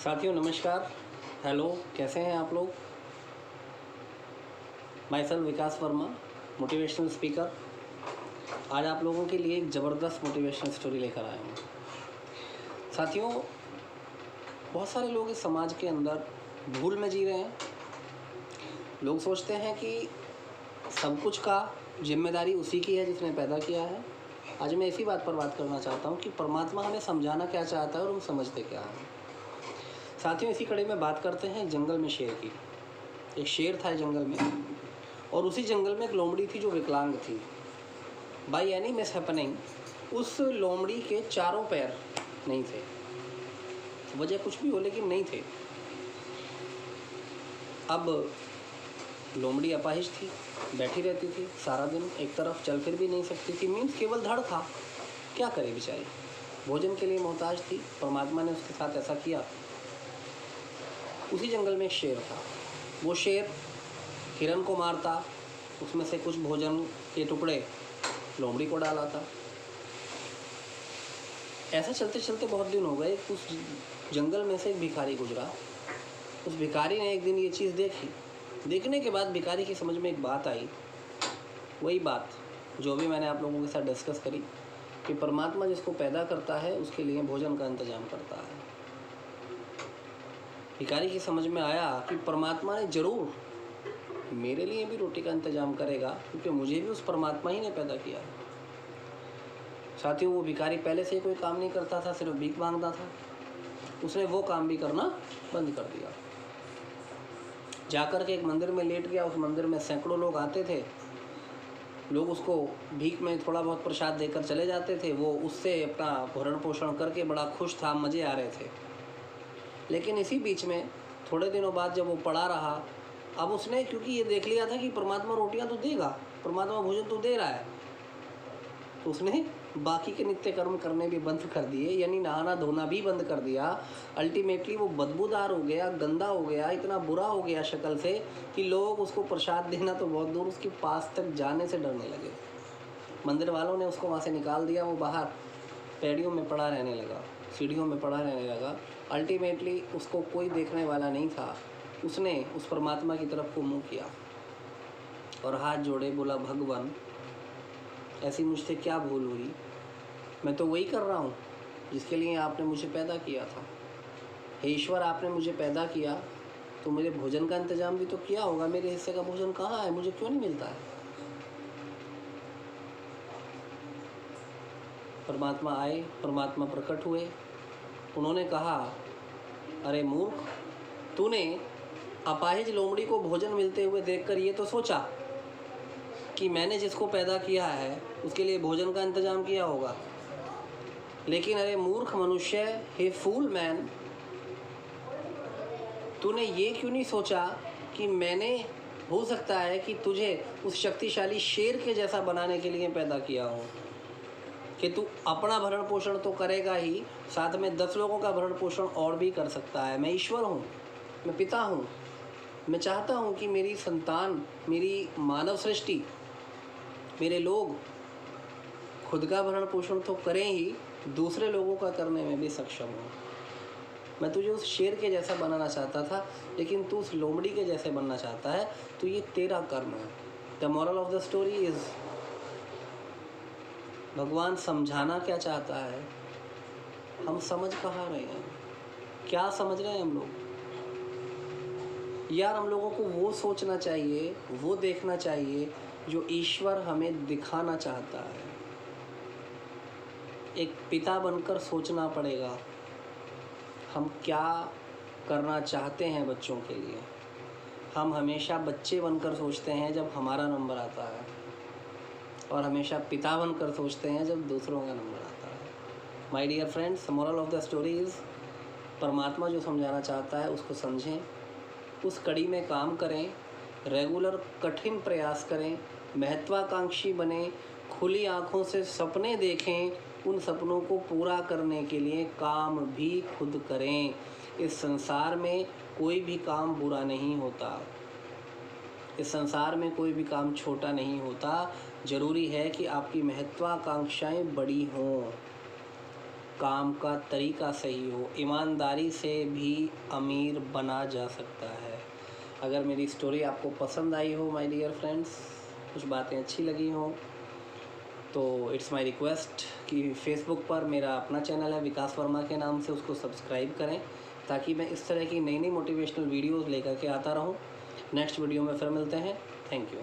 साथियों नमस्कार। हेलो, कैसे हैं आप लोग। My self Vikas Verma, motivational speaker. आज आप लोगों के लिए एक ज़बरदस्त मोटिवेशनल स्टोरी लेकर आया हूँ। साथियों, बहुत सारे लोग इस समाज के अंदर भूल में जी रहे हैं। लोग सोचते हैं कि सब कुछ का जिम्मेदारी उसी की है जिसने पैदा किया है। आज मैं इसी बात पर बात करना चाहता हूँ कि परमात्मा हमें समझाना क्या चाहता है और हम समझते क्या हैं। साथियों, इसी कड़ी में बात करते हैं जंगल में शेर की। एक शेर था जंगल में, और उसी जंगल में एक लोमड़ी थी जो विकलांग थी। बाई एनी मिस हैपनिंग उस लोमड़ी के चारों पैर नहीं थे। वजह कुछ भी हो, लेकिन नहीं थे। अब लोमड़ी अपाहिज थी, बैठी रहती थी सारा दिन, एक तरफ चल फिर भी नहीं सकती थी। मीन्स केवल धड़ था। क्या करे बेचारी, भोजन के लिए मोहताज थी। परमात्मा ने उसके साथ ऐसा किया। उसी जंगल में एक शेर था। वो शेर हिरन को मारता, उसमें से कुछ भोजन के टुकड़े लोमड़ी को डाला था। ऐसा चलते चलते बहुत दिन हो गए। उस जंगल में से एक भिखारी गुजरा। उस भिखारी ने एक दिन ये चीज़ देखी। देखने के बाद भिखारी की समझ में एक बात आई। वही बात जो भी मैंने आप लोगों के साथ डिस्कस करी कि परमात्मा जिसको पैदा करता है उसके लिए भोजन का इंतजाम करता है। भिखारी की समझ में आया कि परमात्मा ने ज़रूर मेरे लिए भी रोटी का इंतजाम करेगा, क्योंकि मुझे भी उस परमात्मा ही ने पैदा किया है। साथियों, वो भिखारी पहले से ही कोई काम नहीं करता था, सिर्फ भीख मांगता था। उसने वो काम भी करना बंद कर दिया। जाकर के एक मंदिर में लेट गया। उस मंदिर में सैकड़ों लोग आते थे। लोग उसको भीख में थोड़ा बहुत प्रसाद देकर चले जाते थे। वो उससे अपना भरण पोषण करके बड़ा खुश था, मज़े आ रहे थे। लेकिन इसी बीच में थोड़े दिनों बाद जब वो पड़ा रहा, अब उसने क्योंकि ये देख लिया था कि परमात्मा रोटियां तो देगा, परमात्मा भोजन तो दे रहा है, तो उसने बाकी के नित्य कर्म करने भी बंद कर दिए, यानी नहाना धोना भी बंद कर दिया। अल्टीमेटली वो बदबूदार हो गया, गंदा हो गया, इतना बुरा हो गया शक्ल से कि लोग उसको प्रसाद देना तो बहुत दूर, उसके पास तक जाने से डरने लगे। मंदिर वालों ने उसको वहाँ से निकाल दिया। वो बाहर पैड़ियों में पड़ा रहने लगा, सीढ़ियों में पड़ा रहने लगा। अल्टीमेटली उसको कोई देखने वाला नहीं था। उसने उस परमात्मा की तरफ को मुँह किया और हाथ जोड़े, बोला, भगवान, ऐसी मुझसे क्या भूल हुई। मैं तो वही कर रहा हूँ जिसके लिए आपने मुझे पैदा किया था। हे ईश्वर, आपने मुझे पैदा किया तो मुझे भोजन का इंतजाम भी तो किया होगा। मेरे हिस्से का भोजन कहाँ है, मुझे क्यों नहीं मिलता है। परमात्मा आए, परमात्मा प्रकट हुए। उन्होंने कहा, अरे मूर्ख, तूने अपाहिज लोमड़ी को भोजन मिलते हुए देखकर ये तो सोचा कि मैंने जिसको पैदा किया है उसके लिए भोजन का इंतजाम किया होगा। लेकिन अरे मूर्ख मनुष्य, हे फूल मैन, तूने ये क्यों नहीं सोचा कि मैंने हो सकता है कि तुझे उस शक्तिशाली शेर के जैसा बनाने के लिए पैदा किया हो, कि तू अपना भरण पोषण तो करेगा ही, साथ में 10 लोगों का भरण पोषण और भी कर सकता है। मैं ईश्वर हूँ, मैं पिता हूँ। मैं चाहता हूँ कि मेरी संतान, मेरी मानव सृष्टि, मेरे लोग खुद का भरण पोषण तो करें ही, दूसरे लोगों का करने में भी सक्षम हूँ। मैं तुझे उस शेर के जैसा बनाना चाहता था, लेकिन तू उस लोमड़ी के जैसे बनना चाहता है, तो ये तेरा कर्म है। The moral of the story is, भगवान समझाना क्या चाहता है, हम समझ कहाँ रहे हैं, क्या समझ रहे हैं हम लोग। यार, हम लोगों को वो सोचना चाहिए, वो देखना चाहिए जो ईश्वर हमें दिखाना चाहता है। एक पिता बनकर सोचना पड़ेगा हम क्या करना चाहते हैं बच्चों के लिए। हम हमेशा बच्चे बनकर सोचते हैं जब हमारा नंबर आता है, और हमेशा पिता बनकर सोचते हैं जब दूसरों का नंबर आता है। My dear friends, moral of the story is, परमात्मा जो समझाना चाहता है उसको समझें, उस कड़ी में काम करें, रेगुलर कठिन प्रयास करें, महत्वाकांक्षी बने, खुली आँखों से सपने देखें, उन सपनों को पूरा करने के लिए काम भी खुद करें। इस संसार में कोई भी काम बुरा नहीं होता, इस संसार में कोई भी काम छोटा नहीं होता। ज़रूरी है कि आपकी महत्वाकांक्षाएं बड़ी हों। काम का तरीका सही हो, ईमानदारी से भी अमीर बना जा सकता है। अगर मेरी स्टोरी आपको पसंद आई हो माय डियर फ्रेंड्स, कुछ बातें अच्छी लगी हों, तो इट्स माय रिक्वेस्ट कि फेसबुक पर मेरा अपना चैनल है विकास वर्मा के नाम से, उसको सब्सक्राइब करें ताकि मैं इस तरह की नई नई मोटिवेशनल वीडियोज़ लेकर के आता रहूं। नेक्स्ट वीडियो में फिर मिलते हैं। Thank you.